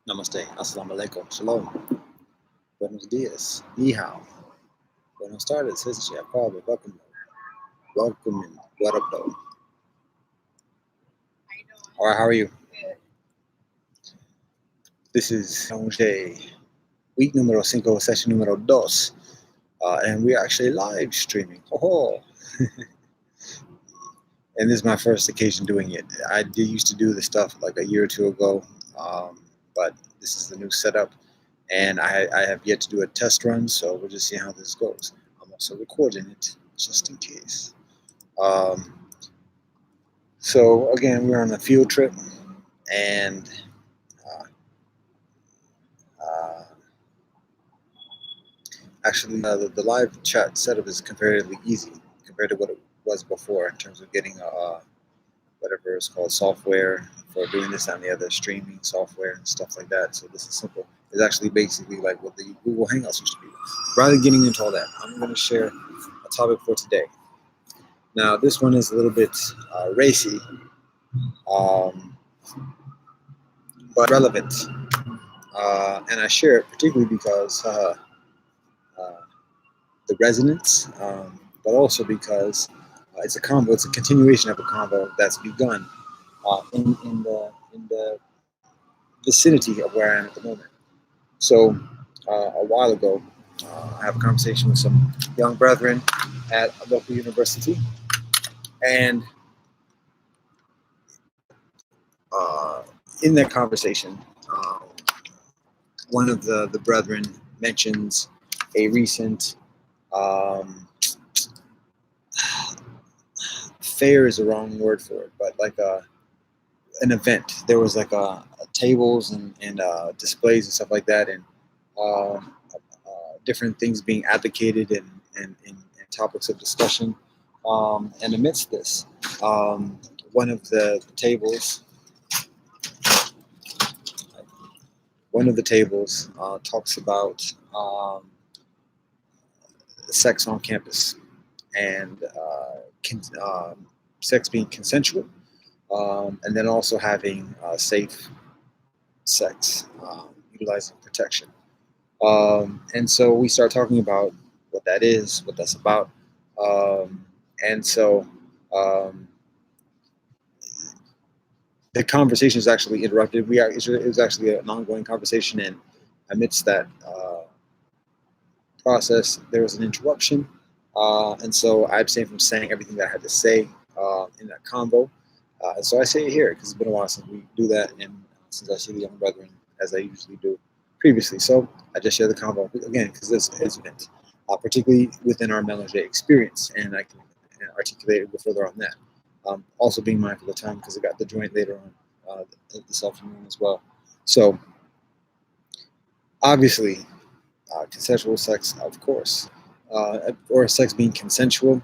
Namaste, Assalamu alaikum, Shalom, Buenos dias, Ni hao, Buenos tardes, Sister Akwabe, welcome in, what up though? Alright, how are you? This is Mélangé, week numero 5, session numero 2, and we're actually live streaming. Oh, and this is my first occasion doing it. I did used to do this stuff like a year or two ago, but this is the new setup, and I have yet to do a test run, so we'll just see how this goes. I'm also recording it just in case. So again, we're on a field trip, and actually the live chat setup is comparatively easy compared to what it was before in terms of getting whatever is called software for doing this and the other streaming software and stuff like that. So this is simple. It's actually basically like what the Google Hangouts used to be. Rather than getting into all that, I'm going to share a topic for today. Now, this one is a little bit racy, but relevant. And I share it particularly because the resonance, but also because it's a convo. It's a continuation of a convo that's begun in the vicinity of where I am at the moment. So a while ago, I have a conversation with some young brethren at a local university, and in that conversation, one of the brethren mentions a recent fair is the wrong word for it, but like an event. There was like tables and displays and stuff like that, and different things being advocated and topics of discussion. And amidst this, one of the tables talks about sex on campus and sex being consensual, and then also having safe sex, utilizing protection. And so we start talking about what that is, what that's about. And so the conversation is actually interrupted. It was actually an ongoing conversation, and amidst that process, there was an interruption. And so I abstained from saying everything that I had to say in that convo. And so I say it here because it's been a while since we do that, and since I see the young brethren as I usually do previously. So I just share the convo again because this is event, particularly within our Mélangé experience, and I can articulate it further on that. Also being mindful of time because I got the joint later on this afternoon as well. So obviously, consensual sex, of course, or sex being consensual,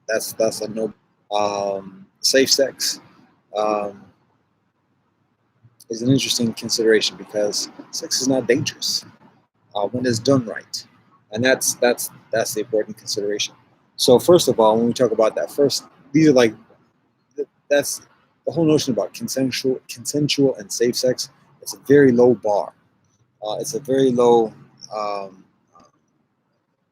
that's a no. Safe sex is an interesting consideration because sex is not dangerous when it's done right, and that's the important consideration. So first of all, when we talk about that, these are like that's the whole notion about consensual and safe sex. It's a very low bar. It's a very low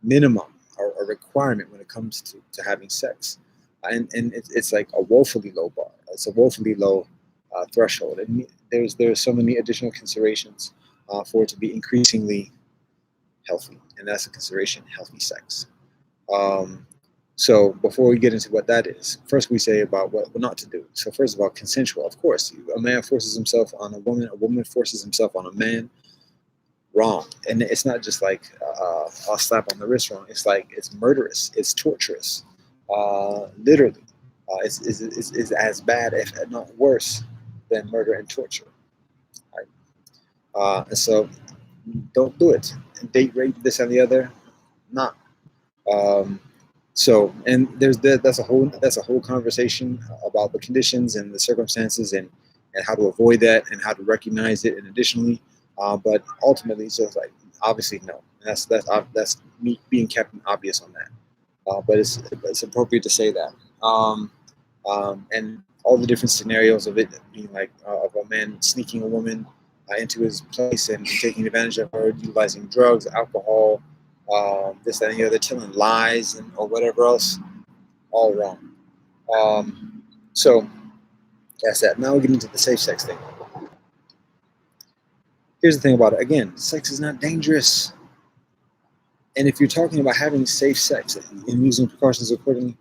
minimum or a requirement when it comes to having sex, and it's like a woefully low bar. It's a woefully low threshold, and there's so many additional considerations for it to be increasingly healthy, and that's a consideration: healthy sex. So before we get into what that is, first we say about what not to do. So first of all, consensual. Of course, a man forces himself on a woman forces himself on a man. Wrong. And it's not just like a slap on the wrist wrong. It's like it's murderous. It's torturous. Literally, it's as bad, if not worse, than murder and torture. Right? And so don't do it. Date rape, this and the other, not. So, and that's a whole conversation about the conditions and the circumstances and how to avoid that and how to recognize it. And additionally, but ultimately, it's just like obviously no. And that's me being Captain Obvious on that. But it's appropriate to say that. And all the different scenarios of it being like of a man sneaking a woman into his place and taking advantage of her, utilizing drugs, alcohol, this, that, and the other, telling lies or whatever else, all wrong. So that's that. Now we get into the safe sex thing. Here's the thing about it. Again, sex is not dangerous. And if you're talking about having safe sex and using precautions accordingly,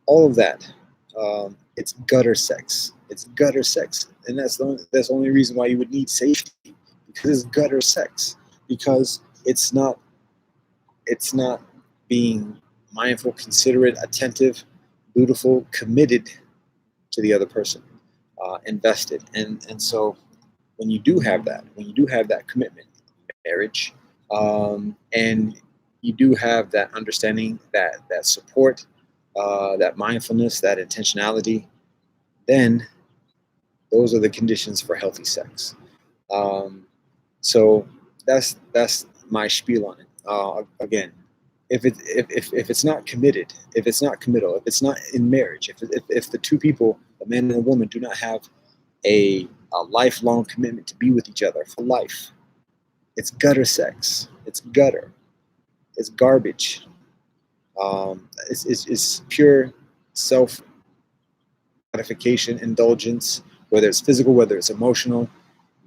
all of that, it's gutter sex. It's gutter sex, and that's the only reason why you would need safety, because it's gutter sex. Because it's not being mindful, considerate, attentive, dutiful, committed to the other person, invested, and so when you do have that commitment, marriage, and you do have that understanding, that support, that mindfulness, that intentionality, then those are the conditions for healthy sex. Um, so that's my spiel on it. Again, if it's not committed, if it's not committal, if it's not in marriage, if the two people, a man and a woman, do not have a lifelong commitment to be with each other for life, it's gutter sex. It's gutter. It's garbage. It's pure self gratification, indulgence, whether it's physical, whether it's emotional.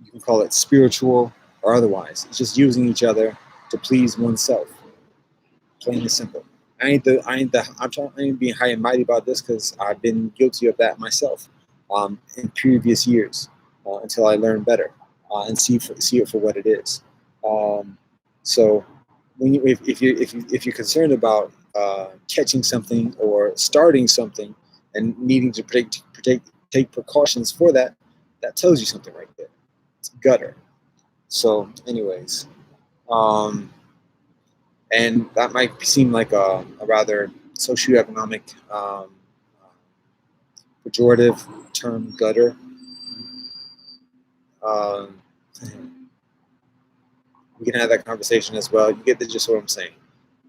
You can call it spiritual or otherwise. It's just using each other to please oneself. Plain and simple. I ain't being high and mighty about this, because I've been guilty of that myself, in previous years, until I learn better, and see it for what it is. So when if you're concerned about catching something or starting something and needing to take precautions for that, that tells you something right there. It's gutter. So, anyways, and that might seem like a rather socioeconomic, pejorative term, gutter. Um, we can have that conversation as well. You get the gist of what I'm saying.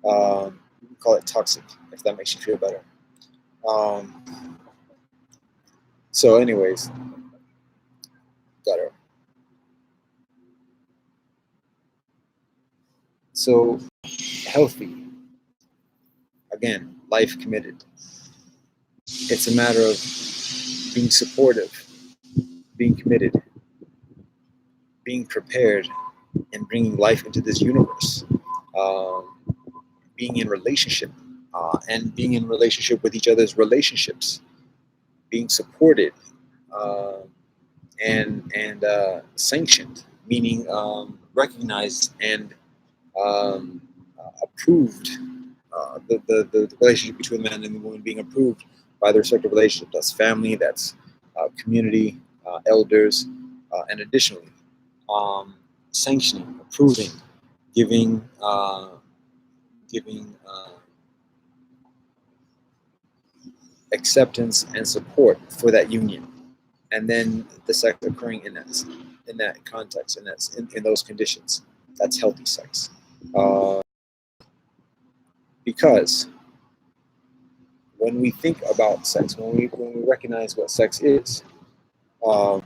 You can call it toxic if that makes you feel better. So, anyways, gutter. So, healthy. Again, life committed. It's a matter of being supportive, being committed, being prepared, and bringing life into this universe. Being in relationship, and being in relationship with each other's relationships, being supported, uh, and sanctioned, meaning recognized and approved. The relationship between the man and the woman being approved by their respective relationship. That's family, that's community, elders, and additionally, sanctioning, approving, giving, acceptance and support for that union, and then the sex occurring in that context, and that's in those conditions. That's healthy sex, because when we think about sex, when we recognize what sex is, um,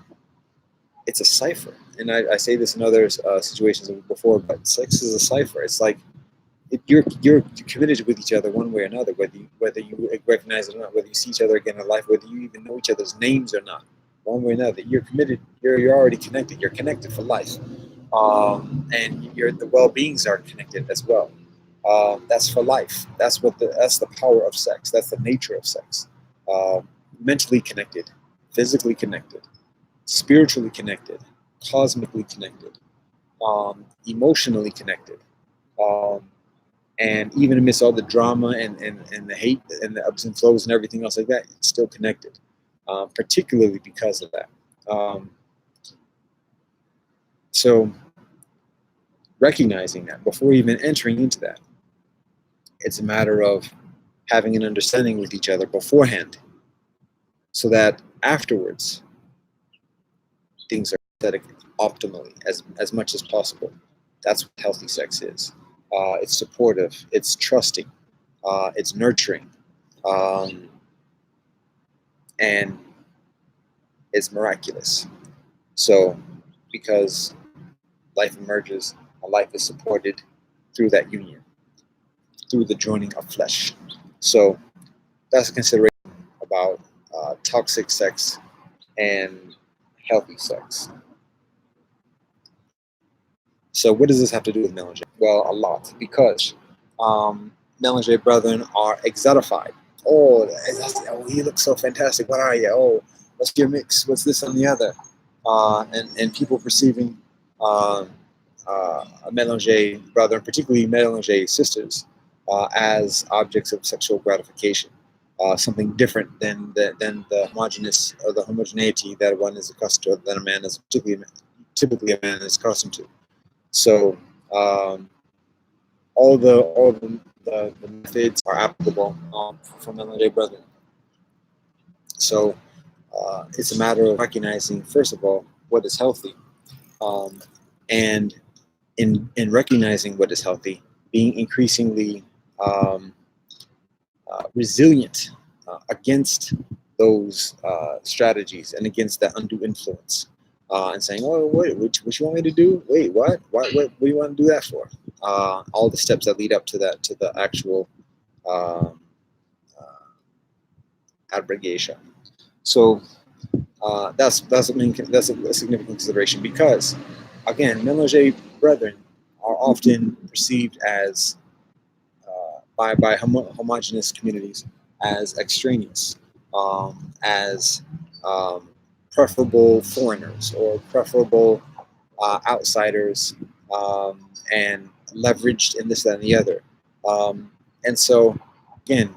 it's a cipher. And I say this in other situations before, but sex is a cipher. It's like you're committed with each other one way or another, whether you recognize it or not, whether you see each other again in life, whether you even know each other's names or not. One way or another, you're committed. You're already connected. You're connected for life, and the well-beings are connected as well. That's for life. That's the power of sex. That's the nature of sex. Mentally connected, physically connected, spiritually connected, cosmically connected, emotionally connected, um, and even amidst all the drama and the hate and the ups and flows and everything else like that, it's still connected, particularly because of that. So recognizing that before even entering into that, it's a matter of having an understanding with each other beforehand, so that afterwards things are aesthetic optimally as much as possible. That's what healthy sex is. It's supportive, it's trusting, it's nurturing, and it's miraculous. So, because life emerges, and life is supported through that union, through the joining of flesh. So that's a consideration about toxic sex and healthy sex. So what does this have to do with Mélangé? Well, a lot, because Mélangé brethren are exotified. Oh, he looks so fantastic. What are you? Oh, what's your mix? What's this and the other? And people perceiving uh, Mélangé brethren, particularly Mélangé sisters, as objects of sexual gratification. Something different than the homogeneous or the homogeneity that one is accustomed to, that a man is typically a man is accustomed to. So all the methods are applicable for Mélangé brethren. So it's a matter of recognizing, first of all, what is healthy, and in recognizing what is healthy, being increasingly resilient against those strategies and against that undue influence, and saying, "Oh, wait, what you want me to do? Wait, what? What do you want to do that for?" All the steps that lead up to that, to the actual um, abrogation. So that's a significant consideration, because again, Mélangé brethren are often perceived as by homogenous communities as extraneous, as preferable foreigners or preferable outsiders, and leveraged in this, that, and the other. And so, again,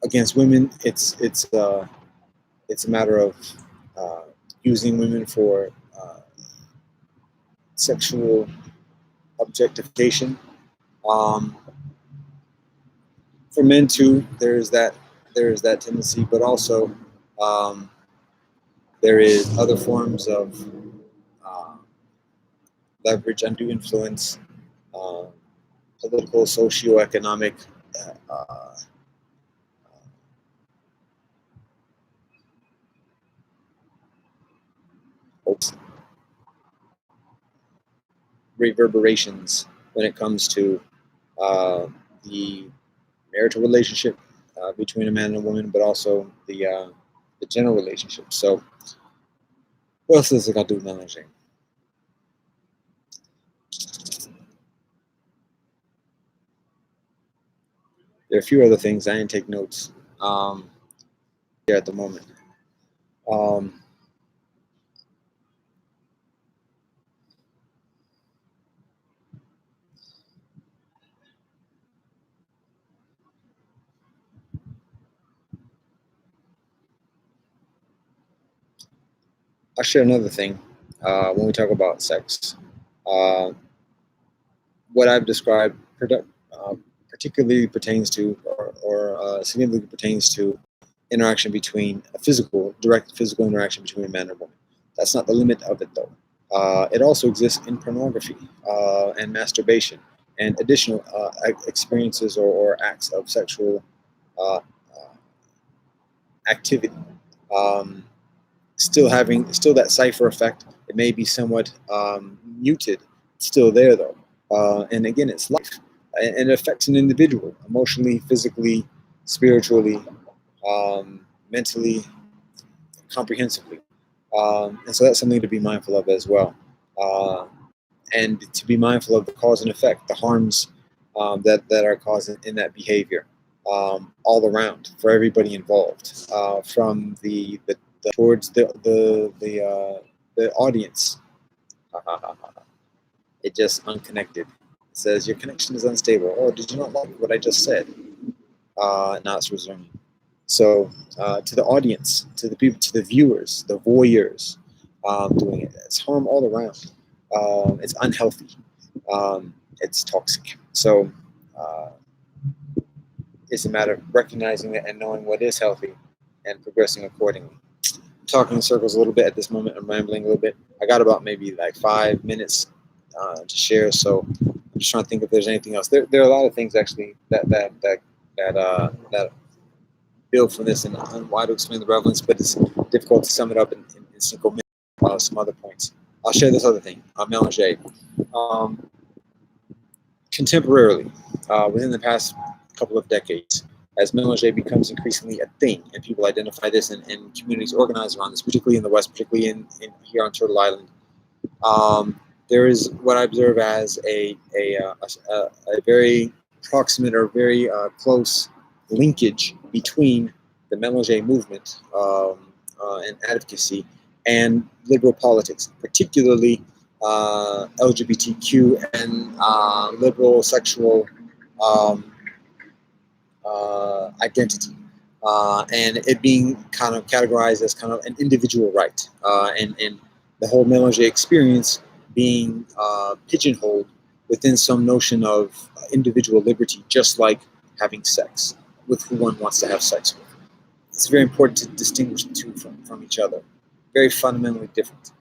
against women, it's a matter of uh, using women for sexual objectification. Um, for men too, there is that tendency, but also um, there is other forms of uh, leverage, undue influence, uh, political, socio-economic reverberations when it comes to uh, the marital relationship between a man and a woman, but also the general relationship. So, what else does it got to do with managing? There are a few other things. I didn't take notes here at the moment. Um, I'll share another thing when we talk about sex. Uh, what I've described particularly pertains to, or significantly pertains to, interaction between direct physical interaction between a man and a woman. That's not the limit of it, though. It also exists in pornography and masturbation and additional experiences or acts of sexual uh, activity. Um, still that cipher effect. It may be somewhat muted. It's still there though, and again, it's life, and it affects an individual emotionally, physically, spiritually, mentally, comprehensively, and so that's something to be mindful of as well, and to be mindful of the cause and effect, the harms that are caused in that behavior, all around for everybody involved, from the towards the audience. It just unconnected. It says your connection is unstable. Oh, did you not like what I just said? Now it's resuming. So to the audience, to the people, to the viewers, the voyeurs, doing it, it's harm all around. It's unhealthy. It's toxic. So it's a matter of recognizing it and knowing what is healthy and progressing accordingly. I'm talking in circles a little bit at this moment. I'm rambling a little bit. I got about maybe like 5 minutes to share. So I'm just trying to think if there's anything else. There are a lot of things actually that build from this and why to explain the relevance, but it's difficult to sum it up in single minutes. Some other points. I'll share this other thing, Mélangé. Um, Contemporarily, within the past couple of decades, as Mélangé becomes increasingly a thing, and people identify this, and communities organize around this, particularly in the West, particularly in here on Turtle Island, there is what I observe as a very proximate or very close linkage between the Mélangé movement and advocacy and liberal politics, particularly LGBTQ and liberal sexual um, identity. And it being kind of categorized as kind of an individual right, and the whole Mélangé experience being pigeonholed within some notion of individual liberty, just like having sex with who one wants to have sex with. It's very important to distinguish the two from each other. Very fundamentally different.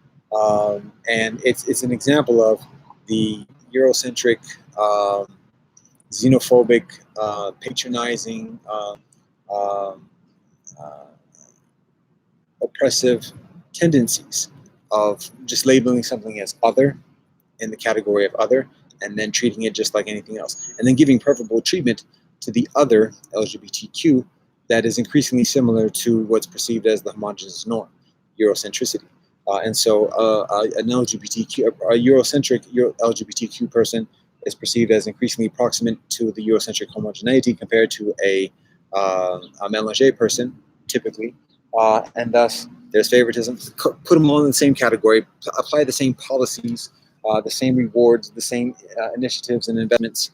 And it's an example of the Eurocentric, xenophobic, patronizing, um, uh, oppressive tendencies of just labeling something as other in the category of other, and then treating it just like anything else, and then giving preferable treatment to the other LGBTQ that is increasingly similar to what's perceived as the homogenous norm, Eurocentricity. And so an LGBTQ, a Eurocentric LGBTQ person is perceived as increasingly proximate to the Eurocentric homogeneity compared to a Mélangé person, typically. And thus, there's favoritism. Put them all in the same category, apply the same policies, the same rewards, the same initiatives and investments,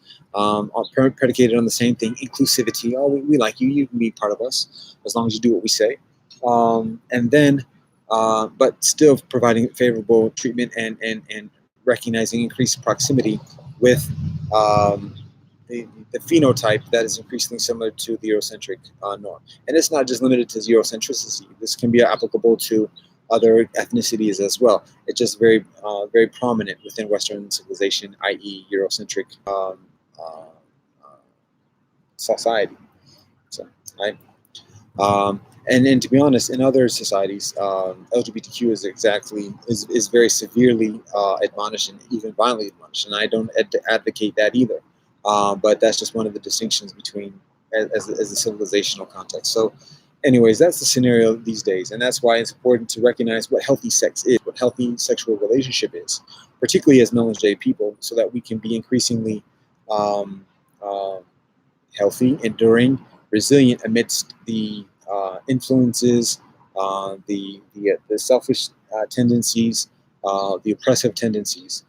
predicated on the same thing, inclusivity. Oh, we like you. You can be part of us as long as you do what we say. And then, but still providing favorable treatment and recognizing increased proximity with um, the phenotype that is increasingly similar to the Eurocentric norm. And it's not just limited to Eurocentricity. This can be applicable to other ethnicities as well. It's just very prominent within Western civilization, i.e., Eurocentric uh, society. So, right. And to be honest, in other societies, LGBTQ is very severely admonished and even violently admonished, and I don't advocate that either. But that's just one of the distinctions between as a civilizational context. So, anyways, that's the scenario these days, and that's why it's important to recognize what healthy sex is, what healthy sexual relationship is, particularly as Mélangé people, so that we can be increasingly um, uh, healthy, enduring, resilient amidst the influences, the selfish tendencies, the oppressive tendencies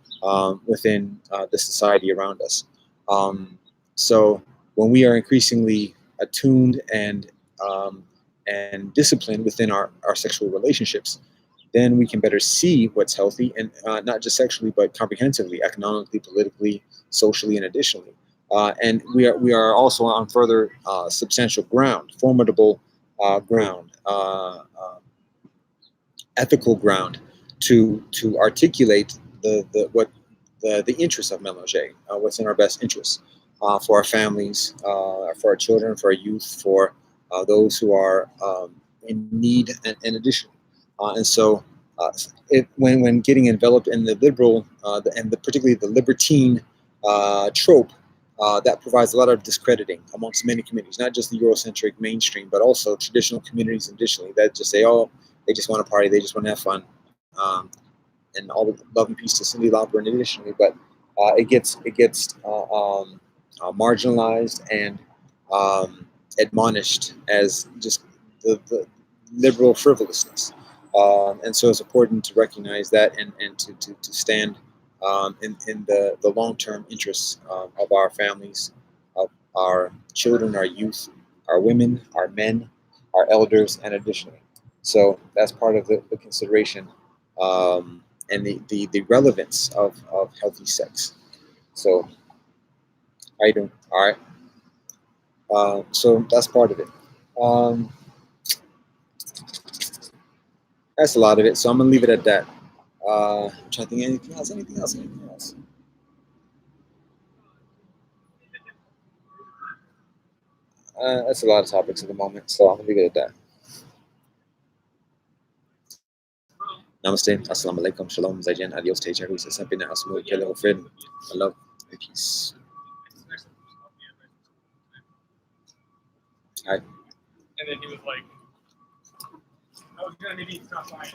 within the society around us. Um, so when we are increasingly attuned um, and disciplined within our sexual relationships, then we can better see what's healthy, and not just sexually, but comprehensively, economically, politically, socially, and additionally. And we are also on further substantial ground, formidable ground, ethical ground to articulate the interests of Mélangé, what's in our best interests for our families, for our children, for our youth, for those who are in need, and additionally. And so, when getting enveloped in the liberal particularly the libertine trope, that provides a lot of discrediting amongst many communities, not just the Eurocentric mainstream, but also traditional communities additionally that just say, oh, they just want to party, they just want to have fun, um, and all the love and peace to Cindy Lauper additionally. But it gets marginalized and admonished as just the liberal frivolousness. And so it's important to recognize that, and to stand in the long-term interests of our families, of our children, our youth, our women, our men, our elders, and additionally. So that's part of the consideration, and the relevance of healthy sex. So, how you doing? All right. So that's part of it. Um, that's a lot of it. So I'm gonna leave it at that. I'm trying to think anything else. Anything else? Anything else? That's a lot of topics at the moment. So I'm gonna leave it at that. Namaste. Assalamu alaikum. Shalom. Zaijian. Adios. Take care. Who's something that else? Little friend. I love. Peace. All right. And then he was like, I was gonna maybe stop by.